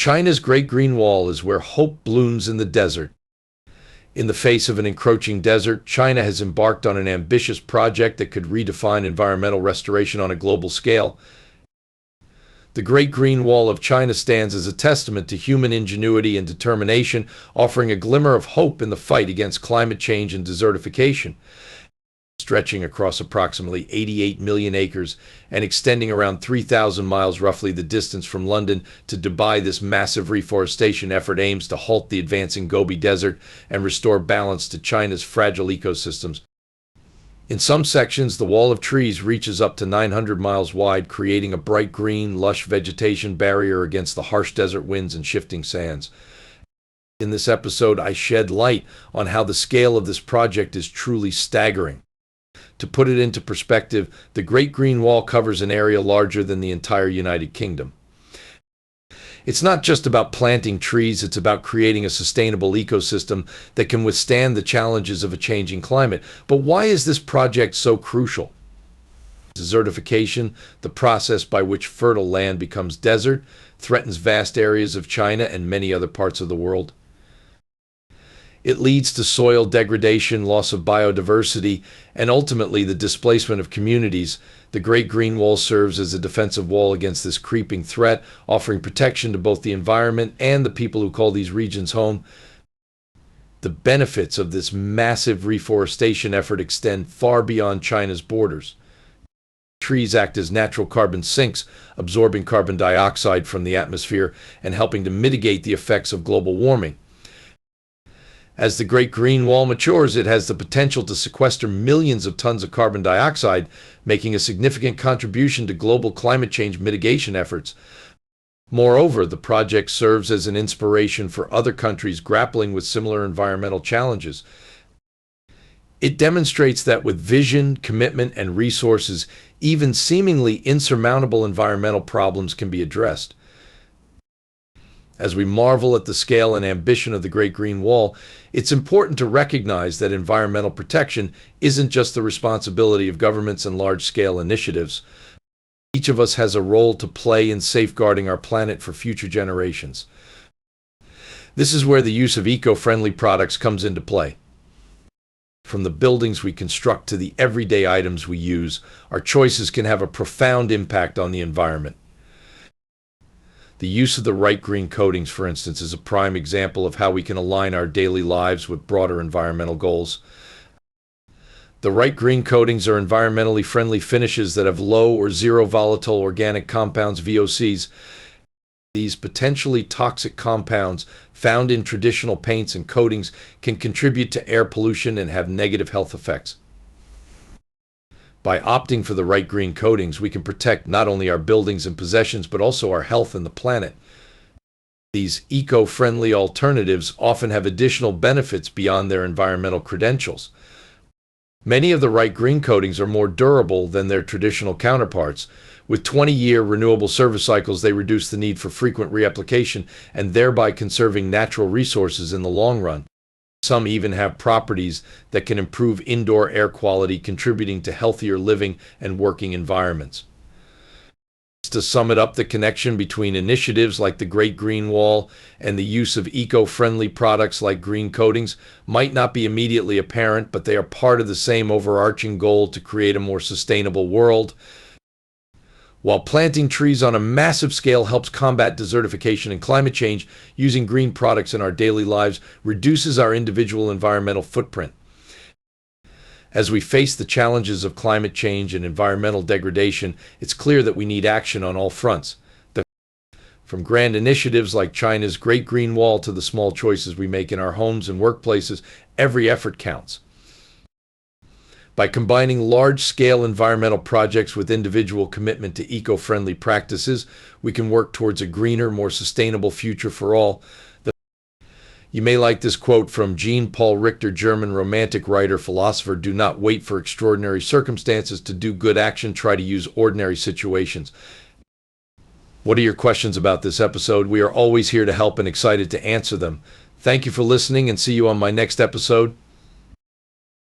China's Great Green Wall is where hope blooms in the desert. In the face of an encroaching desert, China has embarked on an ambitious project that could redefine environmental restoration on a global scale. The Great Green Wall of China stands as a testament to human ingenuity and determination, offering a glimmer of hope in the fight against climate change and desertification. Stretching across approximately 88 million acres and extending around 3,000 miles, roughly the distance from London to Dubai, this massive reforestation effort aims to halt the advancing Gobi Desert and restore balance to China's fragile ecosystems. In some sections, the wall of trees reaches up to 900 miles wide, creating a bright green, lush vegetation barrier against the harsh desert winds and shifting sands. In this episode, I shed light on how the scale of this project is truly staggering. To put it into perspective, the Great Green Wall covers an area larger than the entire United Kingdom. It's not just about planting trees, it's about creating a sustainable ecosystem that can withstand the challenges of a changing climate. But why is this project so crucial? Desertification, the process by which fertile land becomes desert, threatens vast areas of China and many other parts of the world. It leads to soil degradation, loss of biodiversity, and ultimately the displacement of communities. The Great Green Wall serves as a defensive wall against this creeping threat, offering protection to both the environment and the people who call these regions home. The benefits of this massive reforestation effort extend far beyond China's borders. Trees act as natural carbon sinks, absorbing carbon dioxide from the atmosphere and helping to mitigate the effects of global warming. As the Great Green Wall matures, it has the potential to sequester millions of tons of carbon dioxide, making a significant contribution to global climate change mitigation efforts. Moreover, the project serves as an inspiration for other countries grappling with similar environmental challenges. It demonstrates that with vision, commitment, and resources, even seemingly insurmountable environmental problems can be addressed. As we marvel at the scale and ambition of the Great Green Wall, it's important to recognize that environmental protection isn't just the responsibility of governments and large-scale initiatives. Each of us has a role to play in safeguarding our planet for future generations. This is where the use of eco-friendly products comes into play. From the buildings we construct to the everyday items we use, our choices can have a profound impact on the environment. The use of the right green coatings, for instance, is a prime example of how we can align our daily lives with broader environmental goals. The right green coatings are environmentally friendly finishes that have low or zero volatile organic compounds, VOCs. These potentially toxic compounds found in traditional paints and coatings can contribute to air pollution and have negative health effects. By opting for the right green coatings, we can protect not only our buildings and possessions, but also our health and the planet. These eco-friendly alternatives often have additional benefits beyond their environmental credentials. Many of the right green coatings are more durable than their traditional counterparts. With 20-year renewable service cycles, they reduce the need for frequent reapplication and thereby conserving natural resources in the long run. Some even have properties that can improve indoor air quality, contributing to healthier living and working environments. To sum it up, the connection between initiatives like the Great Green Wall and the use of eco-friendly products like green coatings might not be immediately apparent, but they are part of the same overarching goal to create a more sustainable world. While planting trees on a massive scale helps combat desertification and climate change, using green products in our daily lives reduces our individual environmental footprint. As we face the challenges of climate change and environmental degradation, it's clear that we need action on all fronts. From grand initiatives like China's Great Green Wall to the small choices we make in our homes and workplaces, every effort counts. By combining large-scale environmental projects with individual commitment to eco-friendly practices, we can work towards a greener, more sustainable future for all. You may like this quote from Jean-Paul Richter, German romantic writer, philosopher: "Do not wait for extraordinary circumstances to do good action. Try to use ordinary situations." What are your questions about this episode? We are always here to help and excited to answer them. Thank you for listening, and see you on my next episode.